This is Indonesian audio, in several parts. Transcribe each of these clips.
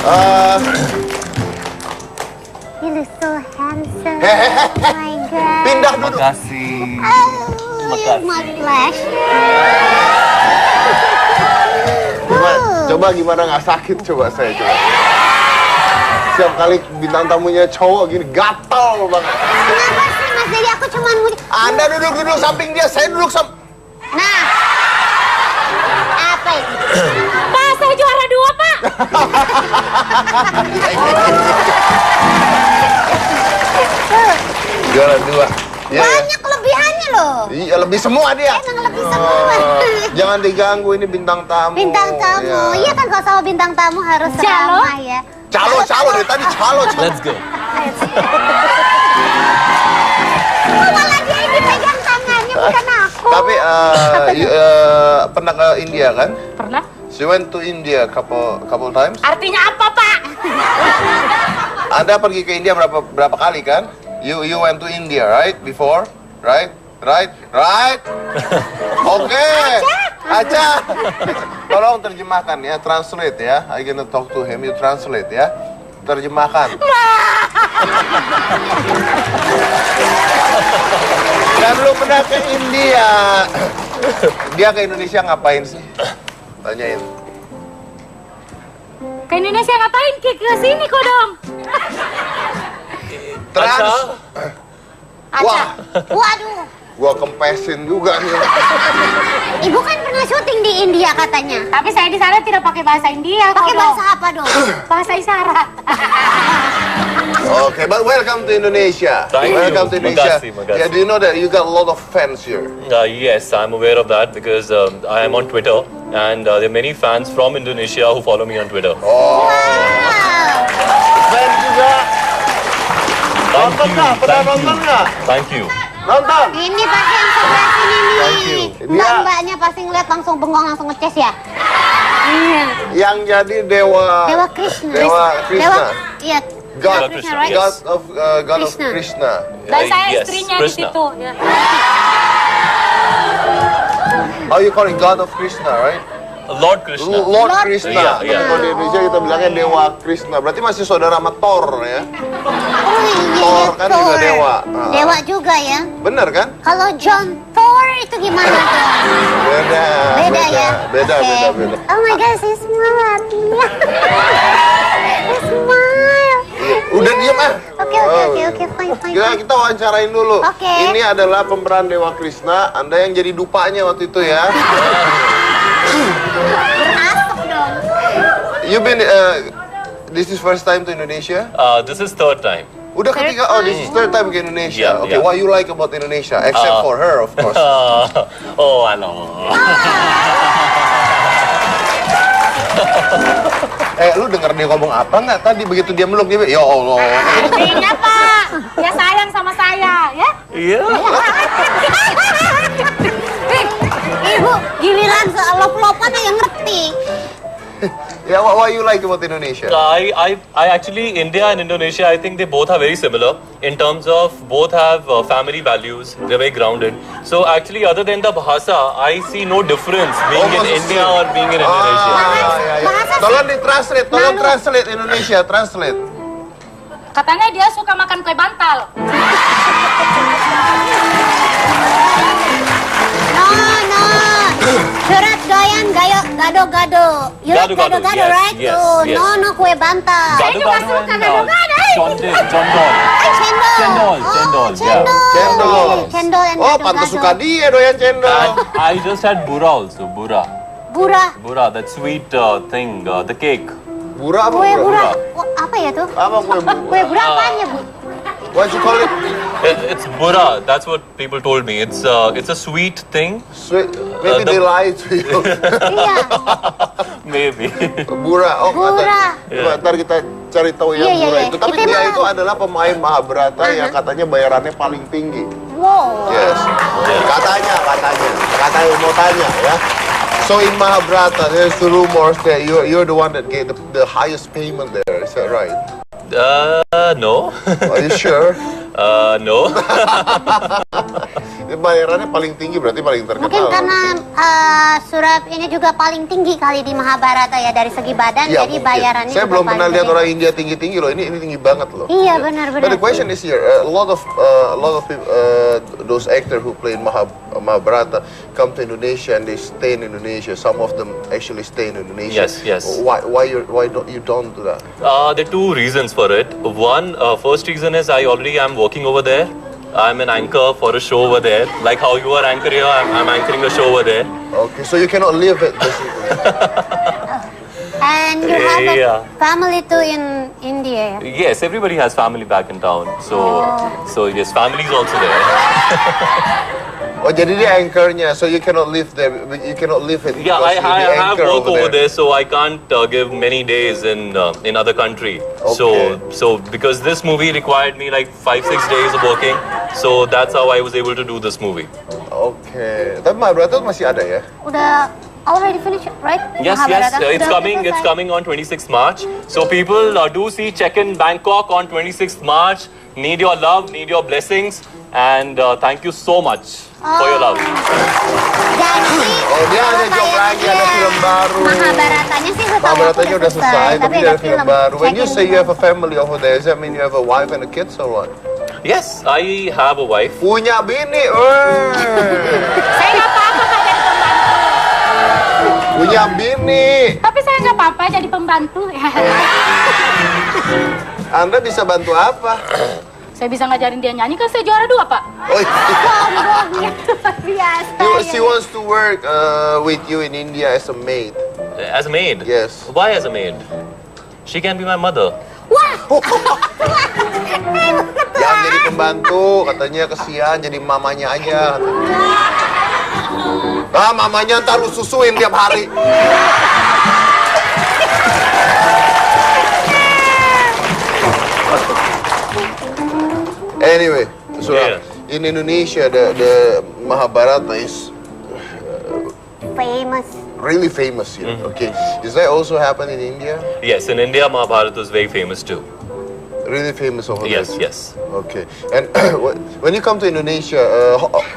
You look so handsome. Oh my God. Pindah duduk. Makasih. Oh, my flesh. Coba gimana nggak sakit coba saya coba. Setiap kali bintang tamunya cowok gini gatal banget. Kenapa sih Mas Dedi? Aku cuma mau... Anda duduk samping dia, saya duduk Nah. Apa itu? Pak, saya juara 2, Pak. Juara 2. Ya, Banyak kelebihannya loh. Iya, lebih semua dia. Emang lebih semua. Jangan diganggu, ini bintang tamu. Bintang tamu. Iya kan kalau sama bintang tamu harus Calo? ramah ya. Calo dari tadi calo. Let's go. Oh, malah dia yang dipegang tangannya bukan aku. Tapi pernah ke India kan? Pernah? She went to India couple times. Artinya apa, Pak? Anda pergi ke India berapa kali kan? You went to India right before, right? Oke. Aja. Tolong terjemahkan ya, translate ya. I gonna talk to him, you translate ya. Terjemahkan. Dan lu pernah ke India. Dia ke Indonesia ngapain sih? Tanyain. Ke Indonesia ngapain? Ke sini kok dong. Wah, Waduh. gua kempesin juga nih. Ibu kan pernah syuting di India katanya. Tapi saya di sana tidak pakai bahasa India. Pakai kok, bahasa dong. apa dong? Bahasa isyarat. Okay, but welcome to Indonesia. Thank you. Welcome to Indonesia. Makasih. Yeah, do you know that you got a lot of fans here? Yes, I'm aware of that because I am on Twitter and there are many fans from Indonesia who follow me on Twitter. Oh, fans juga. Nonton nggak? Pernah nonton nggak? Thank you. Nonton. Ini pasti yang sebelah sini nih. Thank you. Mbak-mbaknya pasti ngeliat langsung bengong langsung ngeces ya. Iya. Yang jadi dewa. Dewa Krishna. Dewa Krishna. Iya. God, Krishna, right? yes. God of Krishna. Krishna. Dan saya Yes, istrinya di Krishna. situ. Ya. Oh, you call it God of Krishna, right? Lord Krishna. Lord Krishna. Iya, iya. Kalau di Indonesia kita bilangnya Dewa Krishna. Berarti masih saudara sama Thor ya? Oh iya, Thor kan juga Thor. dewa. Dewa juga ya. Bener kan? Kalau John Thor itu gimana tuh? Beda. Beda ya? Beda, Oke. beda. Oh my God, she smile. She smile. Udah diem ah. Oke, fine. Kita wawancarain dulu. Oke. Ini adalah pemeran Dewa Krishna. Anda yang jadi dupanya waktu itu ya. Berasap dong. You been this is first time to Indonesia? This is third time. Udah ketiga. Oh, this is third time ke Indonesia. Yeah, Okay, yeah. what you like about Indonesia? Except for her, of course. Oh, I know. Lu denger dia ngomong apa nggak tadi begitu dia meluk dia? Ya Allah. Artinya, Pak. Ya sayang sama saya, ya. Iya. Ibu, giliran selop-lopan yang ngerti. Yeah, what you like about Indonesia? I actually, India and Indonesia, I think they both are very similar in terms of both have family values. They're very grounded. So actually, other than the bahasa, I see no difference being in Almost India or being in Indonesia. Bahasa Tolong ditranslate, tolong translate Indonesia, translate. Katanya dia suka makan kue bantal. No. Surat doyan gado-gado. You like Gado-gado, gado-gado, yes, right? yes, Tuh, yes. No, kue bantal. Gado-gado and Chondol. Cendol. Cendol, cendol, yeah. Cendol. Cendol and Oh, gado-gado. pantas suka dia doyan cendol. And I just had bura also, bura. Bura. That sweet thing, the cake. Bura apa Kue bura? bura. Oh, apa ya tuh? Apa kue bura? Kue bura apaan ya, Bu? What you call it? It's bura. That's what people told me. It's a sweet thing. Sweet. Maybe they lie to you. Iya. Maybe. Bura. Oh, Bura. Coba ntar kita cari tahu yang Iya, Bura iya. itu. Tapi Itu dia emang- itu adalah pemain Mahabharata yang katanya bayarannya paling tinggi. Wow. Yes. Katanya. Mau tanya ya. So in Mahabharata, there's the rumors that you're the one that gave the highest payment there. Is that right? No. Are you sure? No. bayarannya paling tinggi berarti paling terkenal. Mungkin karena Surab ini juga paling tinggi kali di Mahabharata ya dari segi badan, Ya, jadi mungkin. bayarannya Saya juga belum paling pernah lihat gede. orang India tinggi-tinggi loh. Ini tinggi banget loh. Iya benar-benar. But the question is here, a lot of people, those actors who play in Mahabharata come to Indonesia and they stay in Indonesia. Some of them actually stay in Indonesia. Yes. Why don't you don't do that? There are two reasons for it. One, first reason is I already am working over there. I'm an anchor for a show over there. Like how you are anchor here, I'm anchoring a show over there. Okay, so you cannot live it basically. And you have a Yeah. family too in India. Yes, everybody has family back in town. So yes, family is also there. Oh, jadi dia anchornya, so you cannot live there. You cannot live it. Yeah, because I you're the have anchor work over there, so I can't give many days in other country. Okay. So because this movie required me like 5-6 days of working, so that's how I was able to do this movie. Okay, tapi Mahabharata masih ada ya? Udah already finished, right? Yes, Mahabharata? it's Udah coming. It's selesai. coming on 26th March. So people do see Check-in Bangkok on 26th March. Need your love, need your blessings, and thank you so much for your love. Jadi, Oh, dia ada job lagi, ada film baru. Mahabharatanya sih setahu aku Mahabharatanya udah selesai, tapi ada ada film baru. When you Check-in say you have a family over there, does that mean you have a wife and a kids or what? Yes, I have a wife. Punya bini, Saya nggak apa-apa Pak jadi pembantu. punya bini. Tapi saya nggak apa-apa jadi pembantu. Anda bisa bantu apa? Saya bisa ngajarin dia nyanyi kan saya juara 2 Pak. Oh, iya. Biasa. She wants to work with you in India as a maid. As a maid? Yes. Why as a maid? She can be my mother. Jangan jadi pembantu, katanya kesian jadi mamanya aja. Ah, mamanya ntar lu susuin tiap hari. Anyway, so Yeah. in Indonesia, the Mahabharata is Famous. really famous here. Okay, does that also happen in India? Yes, in India, Mahabharata is very famous too. Really famous over there. Yes. Okay, and when you come to Indonesia,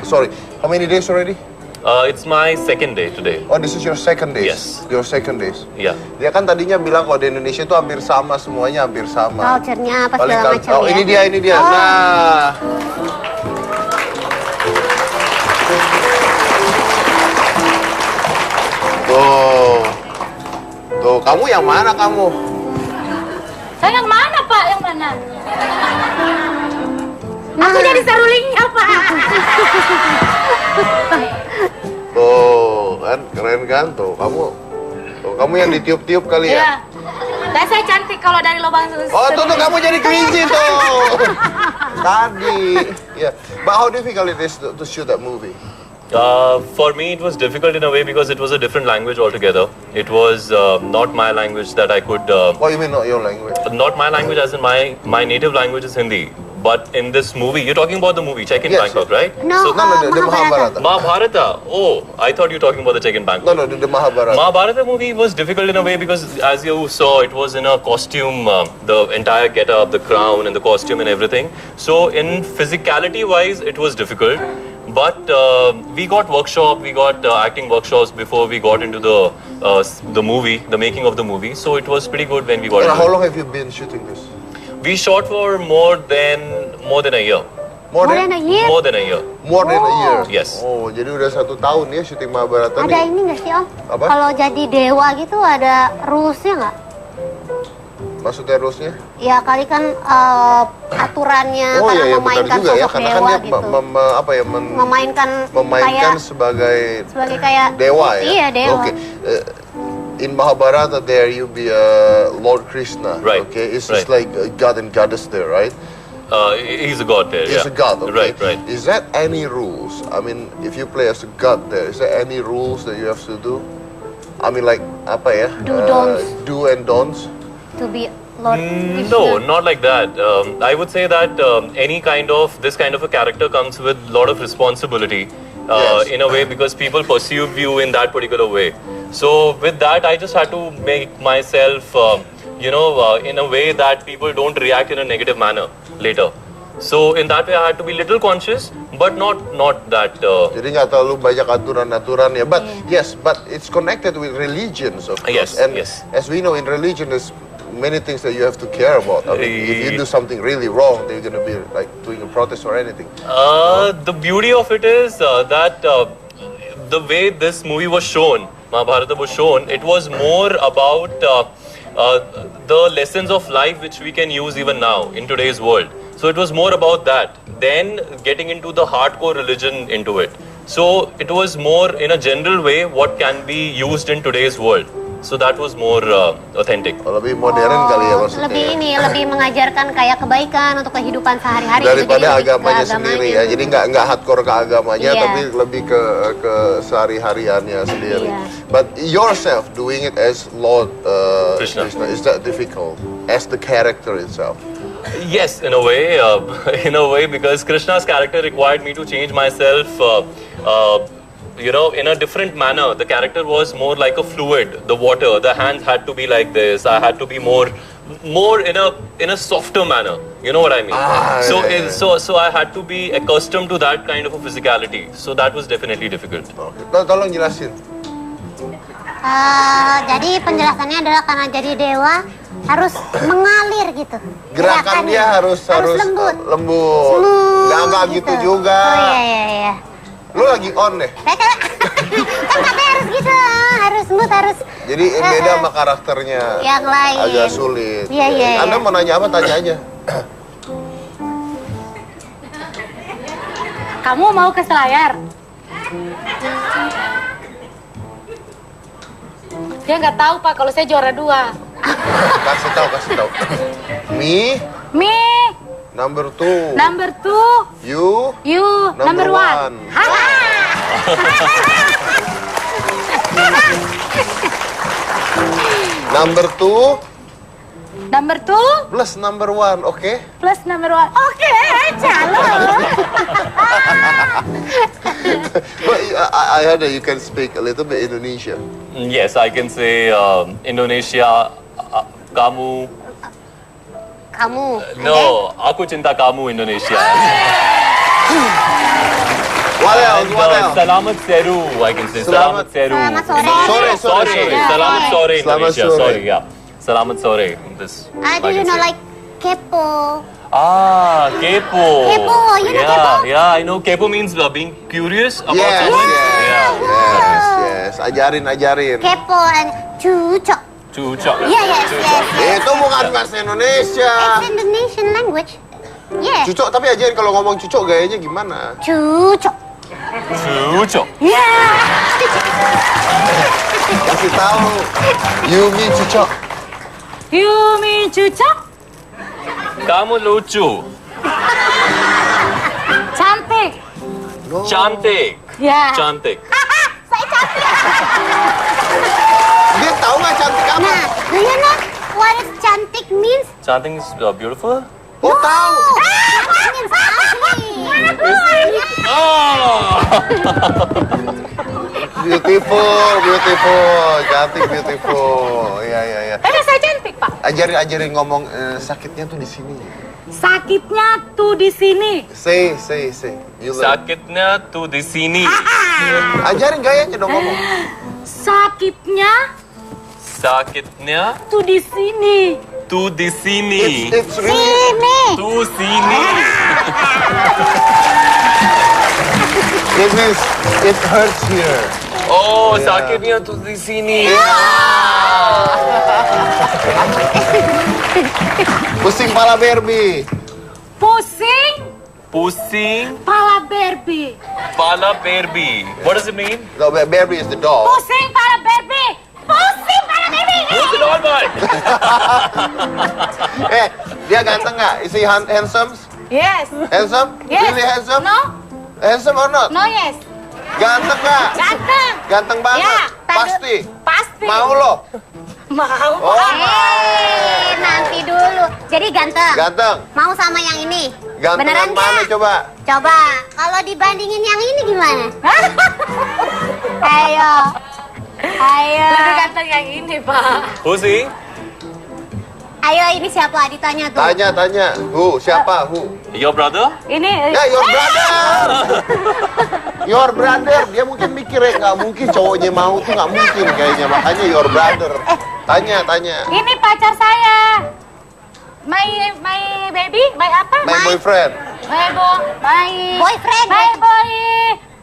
sorry, how many days already? It's my second day today. Oh, this is your second days. Yes. Your second days. Yeah. Dia kan tadinya bilang kalau di Indonesia itu hampir sama, semuanya hampir sama. Culture-nya apa Paling segala macam oh, ya. ini dia. Oh. Nah. Tuh, kamu yang mana kamu? Saya yang mana Pak? Yang mana? Aku jadi serulingnya Pak. Tuh, kan keren kan tuh. Kamu yang ditiup-tiup kali ya? Iya. Dan saya cantik kalau dari lubang susu. Oh, tuh kamu jadi kelinci tuh. Tadi. Yeah. But how difficult it is to shoot that movie? For me, it was difficult in a way because it was a different language altogether. It was not my language that I could. What you mean not your language? Not my language, as in my native language is Hindi. But in this movie, you're talking about the movie Check-in Yes, Bangkok, right? No, The Mahabharata. Mahabharata. Oh, I thought you were talking about the Check-in Bangkok. No, the Mahabharata. Mahabharata movie was difficult in a way because, as you saw, it was in a costume, the entire get-up, the crown and the costume and everything. So, in physicality-wise, it was difficult. But we got workshop, we got acting workshops before we got into the movie, the making of the movie. So it was pretty good when we got And into how it. long have you been shooting this? We shot for more than a year. More More than a year? More than a year. More than a year. Yes. Oh, jadi udah 1 tahun ya syuting Mahabharata Ada nih. ini nggak sih Om? Apa? Kalau jadi dewa gitu ada rules-nya nggak? Maksudnya rulesnya? Ya kali kan aturannya Oh karena iya, benar memainkan juga ya, sosok karena dewa kan dia gitu. memainkan memainkan sebagai kayak dewa ya. Iya dewa. Okay. In Mahabharata there you be Lord Krishna. Right. Okay, it's Right. just like a god and goddess there, right? He's a god there. He's yeah. a god. Okay. Right. Is that any rules? I mean, if you play as a god there, is there any rules that you have to do? I mean, like apa ya? Do-don'ts. Do and don'ts. To be Lord Krishna. No, not like that. I would say that this kind of a character comes with a lot of responsibility Yes. in a way because people perceive you in that particular way. So with that, I just had to make myself, in a way that people don't react in a negative manner later. So in that way, I had to be little conscious, but not that. Jadi nggak terlalu banyak aturan-aturan ya. But yes, but it's connected with religions of course. Yes, And yes. as we know, in religion, there's many things that you have to care about. I mean, if you do something really wrong, they're gonna be like doing a protest or anything. The beauty of it is that the way this movie was shown, Mahabharata was shown, it was more about the lessons of life which we can use even now in today's world. So it was more about that than getting into the hardcore religion into it. So it was more in a general way what can be used in today's world. So that was more authentic. Lebih modern kali ya maksudnya. Lebih mengajarkan kayak kebaikan untuk kehidupan sehari-hari gitu, Daripada jadi lebih ke agamanya sendiri ya. Jadi nggak hardcore ke agamanya, Iya. tapi lebih ke sehari-hariannya sendiri. Iya. But yourself doing it as Lord Krishna. is that difficult? As the character itself. Yes, in a way, because Krishna's character required me to change myself. In a different manner. The character was more like a fluid. The water, the hands had to be like this. I had to be more in a softer manner. You know what I mean? So I had to be accustomed to that kind of a physicality. So that was definitely difficult. Oke. Tolong jelasin. Jadi penjelasannya adalah karena jadi dewa harus mengalir gitu. Gerakan dia harus lembut. Lembut. Nggak gitu juga. Oh iya. Lu lagi on deh. Kan katanya harus gitu, harus smooth, harus. Jadi beda sama karakternya. Yang lain. Agak sulit. Iya. Anda mau nanya apa? Tanya aja. Kamu mau ke Selayar? Dia nggak tahu Pak kalau saya juara 2. Kasih tahu. Me, Me, number 2. number 2, You, you, Number number 1. one. number 2 Number 2 plus number 1, oke? plus number 1. Oke, calo. But I heard that you can speak a little bit Indonesia. Yes, I can say Indonesia. Kamu. No, aku cinta kamu Indonesia. What else? Selamat Seru, I can say. Selamat Seru. Selamat sore. Sore. Selamat sore Selamat Indonesia. sore. Sorry, yeah. Selamat sore. This. Do you know like kepo? Kepo. Kepo, you know kepo? Yeah, I know. Kepo means being curious about Yes, someone. yes. Ajarin. Kepo and cucok. Cucok. Yes. Itu bukan bahasa Indonesia. It's Indonesian language. Yeah. Cucok, tapi ajarin kalau ngomong cucok gayanya gimana? Cucok. Cucok. Yeah. Kasih tahu. Yumi cucok. Yumi cucok, Kamu lucu. cantik. No. Cantik. Ya. Cantik. Saya cantik. Dia tahu nggak cantik apa? Nah, do you know what is cantik means? Cantik is beautiful. Oh, tahu. Cantik means ugly. Oh. Beautiful. Cantik, beautiful. Iya. Emang saya cantik Pak? Ajarin ngomong sakitnya tuh di sini. Sakitnya tuh di sini. Say. You learn. Sakitnya tuh di sini. Ajarin gayanya dong ngomong. Sakitnya tuh di sini. Tuh di sini. It's really. Ini. Tuh sini. It means it hurts here. Oh, Yeah. sakitnya tuh di sini. Pusing pala Barbie. Pusing Pala Barbie. pala Barbie. What does it mean? No, Barbie is the doll. Pusing pala Barbie. Pusing pala Barbie. Who's the doll boy? Dia ganteng nggak? Is he handsome? Yes. Handsome? Yes. Really handsome? No. Handsome or not? No, yes. Ganteng nggak? Ganteng. Ganteng banget. Ya, Pasti. Pasti. Mau lo? Mau. Oh, Nanti dulu. Jadi ganteng. ganteng. Mau sama yang ini? Gantengan Beneran mana nggak? coba? Coba. Kalau dibandingin yang ini gimana? Ayo. Lebih ganteng yang ini, Pak. Who's he? Ayo, ini siapa? Ditanya tuh. Tanya. Siapa? Your brother? Ini Ya, your brother. Your brother. Dia mungkin mikir ya, nggak mungkin cowoknya mau tuh nggak mungkin kayaknya. Makanya your brother. Tanya. ini pacar saya. My baby, my apa? My boyfriend. My Boyfriend.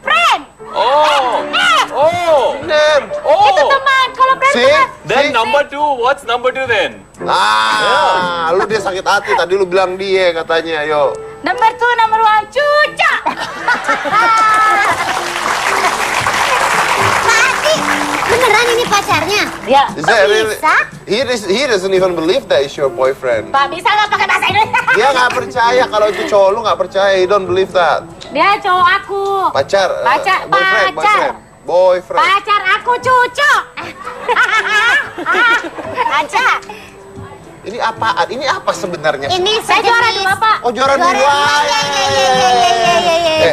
friend. Oh! Nem. Itu teman. Kalau friend See? teman. Then number 2, what's number 2 then? Lu dia sakit hati tadi lu bilang dia katanya, yo. Number 2, number 1, cuca. Pasti. Beneran ini pacarnya? Ya. Is that really? Bisa? He doesn't even believe that is your boyfriend. Pak, bisa nggak pakai bahasa Indonesia? Dia nggak percaya kalau itu cowok lu nggak percaya. He don't believe that. Dia cowok aku. Pacar. Boyfriend. Pacar aku cucu. Aja. Ini apaan? Ini apa sebenarnya? Ini Saya juara sejenis- 2, Pak. Oh, juara dua.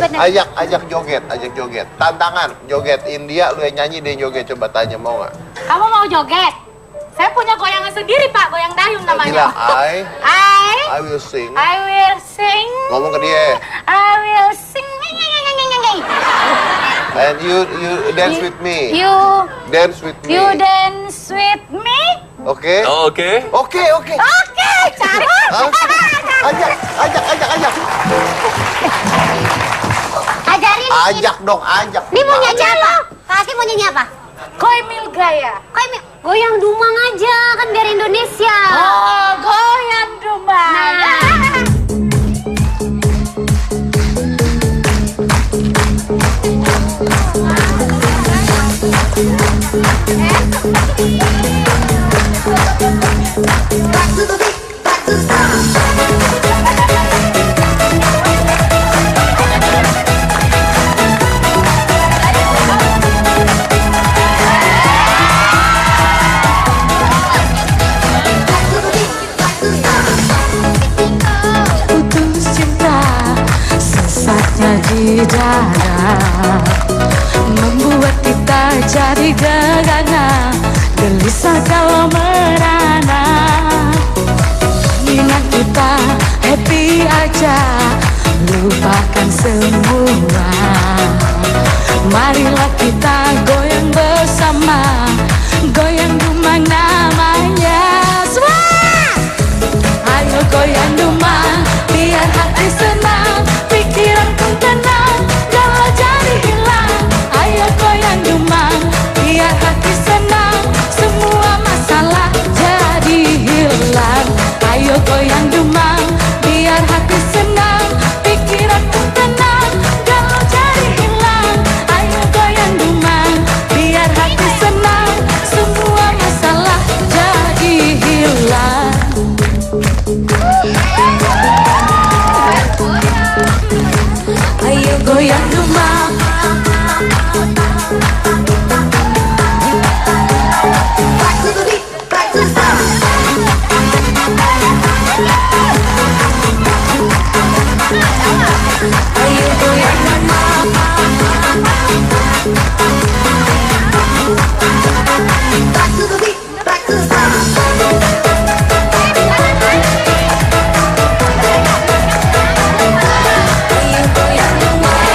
Bener. Ajak joget. Tantangan, joget India, lu yang nyanyi, dia yang joget. Coba tanya, mau nggak? Kamu mau joget? Saya punya goyangan sendiri, Pak. Goyang dayung Bilang, namanya. I will sing. I will sing. Ngomong ke dia. I will sing. And you dance with me. You Dance with me. dance with me. Oke? Oh, okay. Oke. Oke, cakep. Hah? Ajak. Ajarin. Ajak dong, ajak. Ini mau nyanyi apa? Kasih mau nyanyi apa? Koi mil gaya. Goyang dumang aja, kan biar Indonesia. Oh, goyang domba. Putus cinta sesatnya di dada, membuat kita jadi gegana, gelisah kalau merana. Ingat kita happy aja, lupakan semua. Marilah kita goyang bersama, goyang dumang namanya. Ayo goyang dumang, biar hati senang, pikiran pun tenang, galau jadi hilang. Ayo goyang dumang, biar hati senang, semua masalah jadi hilang. Ayo goyang dumang, biar hati senang, pikiran pun tenang, galau jadi hilang. Ayo goyang dumang, biar hati senang, semua masalah jadi hilang. Ayo goyang dumang, ayo goyang dumang. Ayo goyang dumang.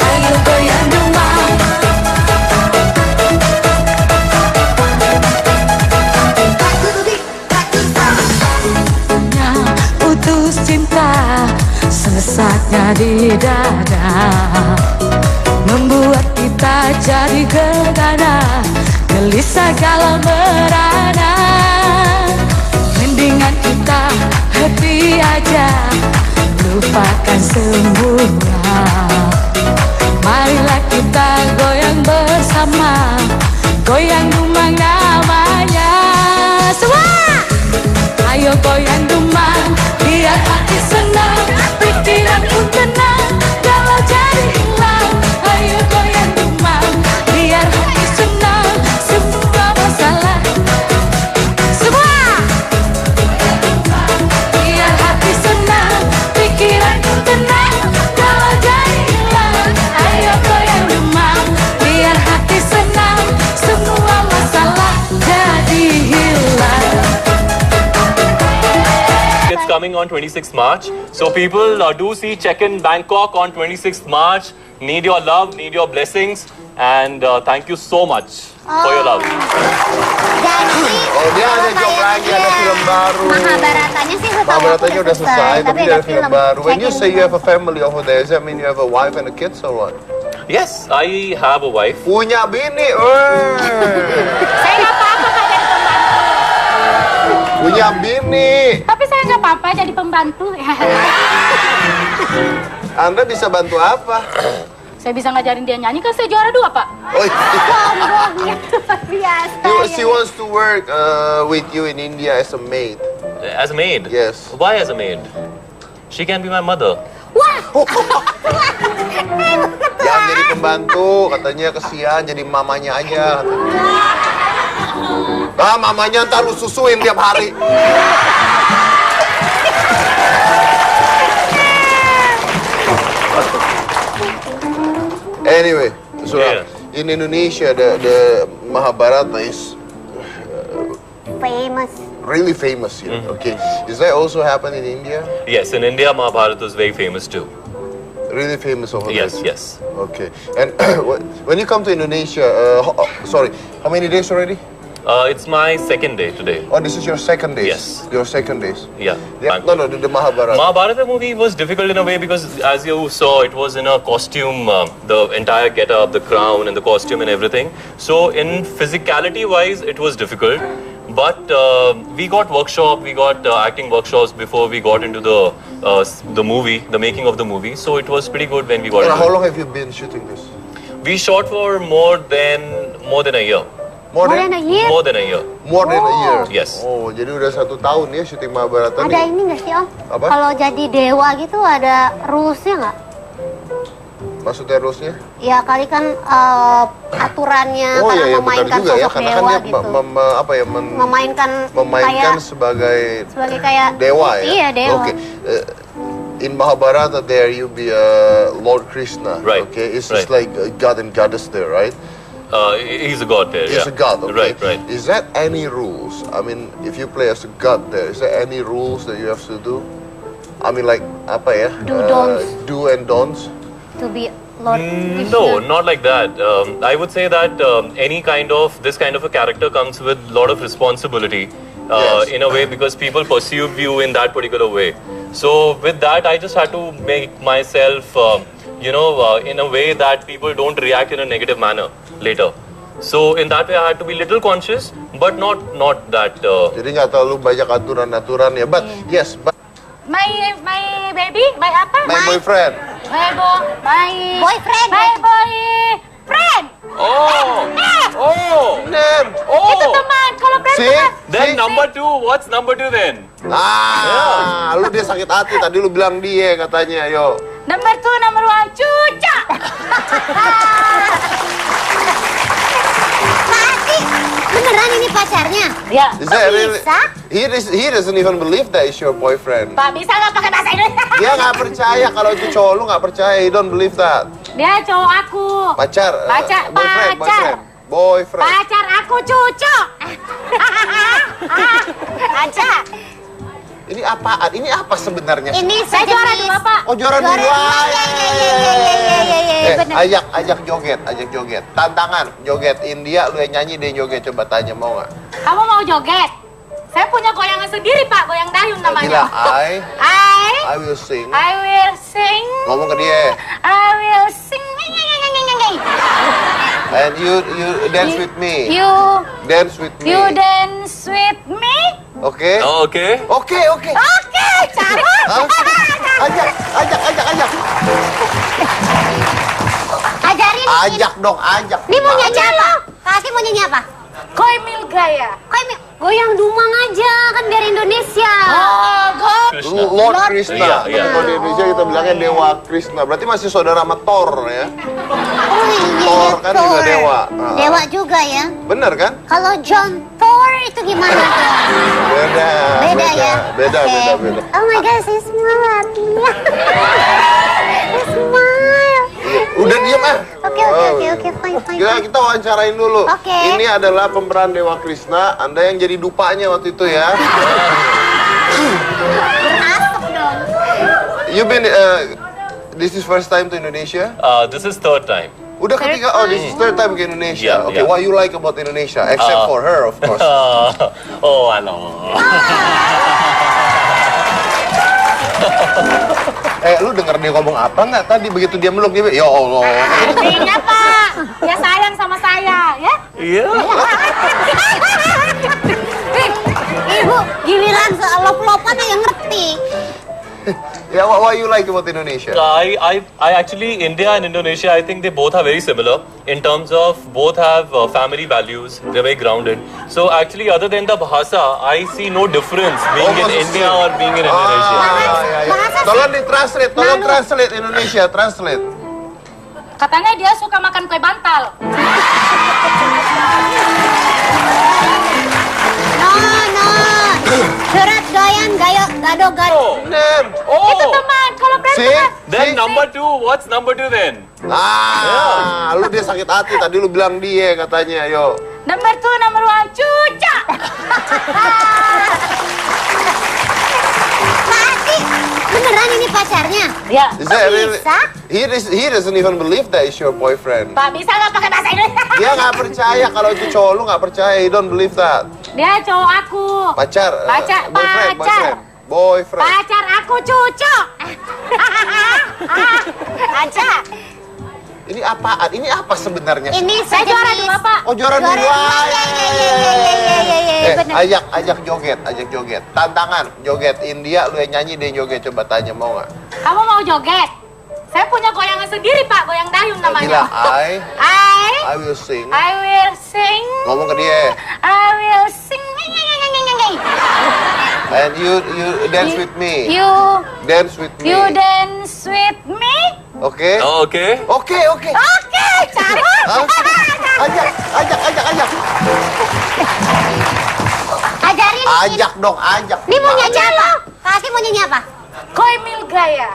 Ayo goyang dumang. Putus cinta sesatnya di dada, membuat kita jadi gegana, gelisah kalau merana. Mendingan kita happy aja, lupakan semua. Marilah kita goyang bersama, goyang dumang namanya. Semua ayo goyang dumang, biar hati senang, pikiran pun tenang, galau jadi hilang. Ayo goyang dumang, biar hati senang, semua masalah. Semua biar hati senang, coming on 26th March. So people do see Check in Bangkok on 26th March. Need your love, need your blessings, and thank you so much for your love. Jadi, Oh, dia ada job lagi, ada film baru. Mahabharatanya sih setahu aku Mahabharatanya udah selesai, tapi ada ada film baru. When you Check-in say you have a family over there, does that mean you have a wife and a kids or what? Yes, I have a wife. Punya bini, Saya nggak apa-apa Pak jadi pembantu. punya bini. Tapi saya nggak apa-apa jadi pembantu. Anda bisa bantu apa? Saya bisa ngajarin dia nyanyi kan saya juara 2 Pak. Oh, iya. Sombongnya luar biasa. She wants to work with you in India as a maid. As a maid? Yes. Why as a maid? She can be my mother. Jangan jadi pembantu, katanya kesian jadi mamanya aja. Ah, mamanya ntar lu susuin tiap hari. Anyway, so Yeah. in Indonesia, the Mahabharata is Famous. really famous here. Okay, is that also happen in India? Yes, in India, Mahabharata is very famous too. Really famous over there. Yes, yes. Okay, and when you come to Indonesia, sorry, how many days already? It's my second day today. Oh, this is your second days. Yes. Your second days. Yeah. Yeah. Bangkok. No, the Mahabharata. Mahabharata movie was difficult in a way because, as you saw, it was in a costume, the entire get-up, the crown and the costume and everything. So, in physicality-wise, it was difficult. But we got workshop, we got acting workshops before we got into the movie, the making of the movie. So, it was pretty good when we got And into how it. long have you been shooting this? We shot for more than a year. More More than a year? More than a year. More than a year. Yes. Oh, jadi udah 1 tahun ya syuting Mahabharata Ada nih. ini nggak sih Om? Apa? Kalau jadi dewa gitu ada rulesnya nggak? Maksudnya rulesnya? Ya kali kan aturannya Oh karena iya, iya benar memainkan juga ya, sosok karena dewa kan dia gitu. Memainkan memainkan kayak sebagai kayak dewa ya. Iya dewa. Oke. In Mahabharata there you be Lord Krishna. Right. Okay, it's just Right. like a god and goddess there, right? He's a god there. He's yeah. a god, okay? Right, right. Is that any rules? I mean, if you play as a god there, is there any rules that you have to do? I mean, like, apa ya? Do-don'ts. Do and don'ts? To be Lord Krishna. No, not like that. I would say that this kind of a character comes with a lot of responsibility Yes. in a way because people perceive you in that particular way. So with that, I just had to make myself, in a way that people don't react in a negative manner later. So in that way, I had to be little conscious, but not that. Jadi nggak terlalu banyak aturan-aturan ya. But yes, but My baby, my apa? my boyfriend. My Boyfriend. My boyfriend. Oh, Nen. Itu teman. Kalau friend See? teman. then See? number 2. What's number 2 then? Lu dia sakit hati tadi lu bilang dia katanya, yo. Number 2, number 1, cuca. Pasti beneran ini pacarnya? Ya. Is that really? Bisa? He doesn't even believe that is your boyfriend. Pak bisa nggak pakai bahasa Indonesia? Dia nggak percaya kalau itu cowok lu nggak percaya. He don't believe that. Dia cowok aku. Pacar. Boyfriend. Pacar aku cucu. Aja. Ini apaan? Ini apa sebenarnya? Ini Saya juara 2, Pak. Oh, juara 2. bener. Ajak joget. Tantangan, joget India, lu yang nyanyi, dia joget. Coba tanya, mau nggak? Kamu mau joget? Saya punya goyangan sendiri, Pak. Goyang dayung Bilang, namanya. I will sing. will sing. Ngomong ke dia. I will sing. And you dance with me. You Dance with me. you dance with me. Oke? Oh, okay. Oke. Oke, cara. Hah? Ajak. Ajarin. Ajak dong, ajak. Ini mau nyanyi apa? Kasih mau nyanyi apa? Koi mil gaya. Goyang dumang aja kan biar Indonesia. Oh, go. Krishna. Lord Krishna. Iya, iya. Kalau di Indonesia kita bilangnya Dewa Krishna. Berarti masih saudara sama Thor ya? Oh iya, Thor kan Thor. juga dewa. Dewa juga ya. Bener kan? Kalau John Thor itu gimana tuh? Beda. Beda ya? Beda. Oke. Oh my god, saya smile. Saya smile. Udah diem ah. Oke, fine. Kita wawancarain dulu. Oke. Ini adalah pemeran Dewa Krishna. Anda yang jadi dupanya waktu itu ya. You've been, this is first time to Indonesia? This is third time. Udah ketiga, oh this is third time ke Indonesia. Yeah, Okay, yeah. what you like about Indonesia? Except for her, of course. Oh, I know. Lu denger dia ngomong apa nggak tadi begitu dia meluk dia? Ya Allah. Artinya Pak, dia sayang sama saya, ya? Yeah. Ibu, giliran selop-lopan yang ngerti. Yeah, what you like about Indonesia? I actually, India and Indonesia, I think they both are very similar in terms of both have family values. They're very grounded. So actually, other than the bahasa, I see no difference being in Almost the India same. or being in Indonesia. Bahasa Tolong di-translate, tolong translate Indonesia, translate. Katanya dia suka makan kue bantal. No. Surat goyang, gado-gado. Nen. Itu teman, kalau berantem See? kan. Then number two, what's number two then? Lu dia sakit hati tadi lu bilang dia katanya, yo. Number 2, number 1, cuca. Pasti beneran ini pacarnya? Ya. Is that really? Bisa? He doesn't even believe that is your boyfriend. Pak, bisa nggak pakai bahasa Indonesia? Dia nggak percaya kalau itu cowok lu nggak percaya. He don't believe that. Dia cowok aku. Pacar. Boyfriend. Pacar aku cucu. Aja. Ini apaan? Ini apa sebenarnya? Ini Saya juara sejenis. 2, Pak. Oh juara dua. Iya, bener. Ajak joget. Tantangan joget India, lu yang nyanyi dia joget. Coba tanya mau nggak? Kamu mau joget? Saya punya goyangan sendiri, Pak. Goyang dayung Bilang namanya. I will sing. I will sing. Ngomong ke dia. I will sing. And you dance with me. You Dance with me. dance with me. Oke? Oh, okay. Oke. Oke, cakep. Hah? Ajak. Ajarin. Ajak dong, ajak. Ini mau nyanyi apa? Kasih mau nyanyi apa? Koi mil gaya.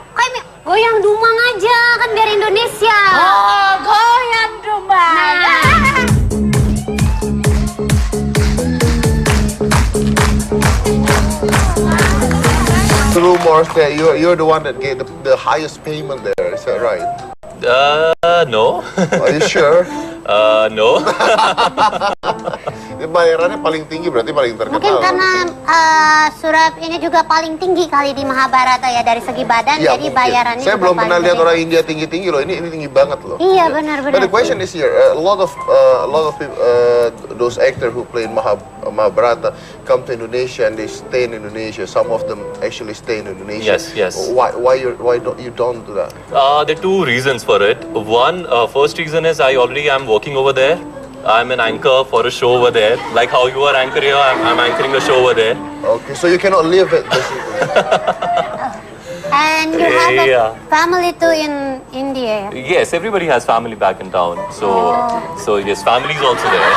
Goyang dumang aja, kan biar Indonesia. Oh, goyang domba. Rumors that you're the one that gave the highest payment there. Is that right? No. Are you sure? No. Ini bayarannya paling tinggi berarti paling terkenal. Mungkin karena Surab ini juga paling tinggi kali di Mahabharata ya dari segi badan, Ya, jadi mungkin. bayarannya Saya juga belum paling pernah lihat gede. orang India tinggi-tinggi loh. Ini tinggi banget loh. Iya, benar-benar. But the question is here, a lot of people, those actors who play in Mahabharata come to Indonesia and they stay in Indonesia. Some of them actually stay in Indonesia. Yes. Why don't you do that? There are two reasons for it. One, first reason is I already am working over there. I'm an anchor for a show over there. Like how you are anchor here, I'm anchoring a show over there. Okay, so you cannot live it. Basically. And you have Yeah. a family too in India. Yes, everybody has family back in town. So yes, family is also there.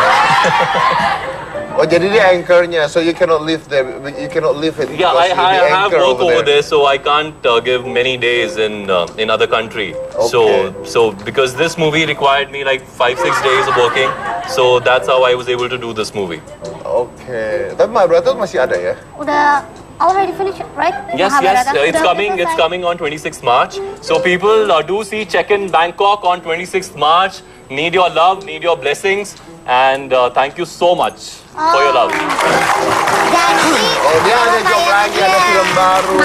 Oh, jadi dia anchornya, so you cannot live there. You cannot live it. Yeah, because I you're the have anchor work over there, so I can't give many days in other country. Okay. So because this movie required me like 5-6 days of working, so that's how I was able to do this movie. Okay. Tapi Mahabharata masih ada ya? Udah already finished, right? Yes, Mahabharata? it's Udah coming. It's selesai. coming on 26th March. So people do see check in Bangkok on 26th March. Need your love, need your blessings, and thank you so much for your love. Jadi, Oh, dia ada job lagi, ada film baru.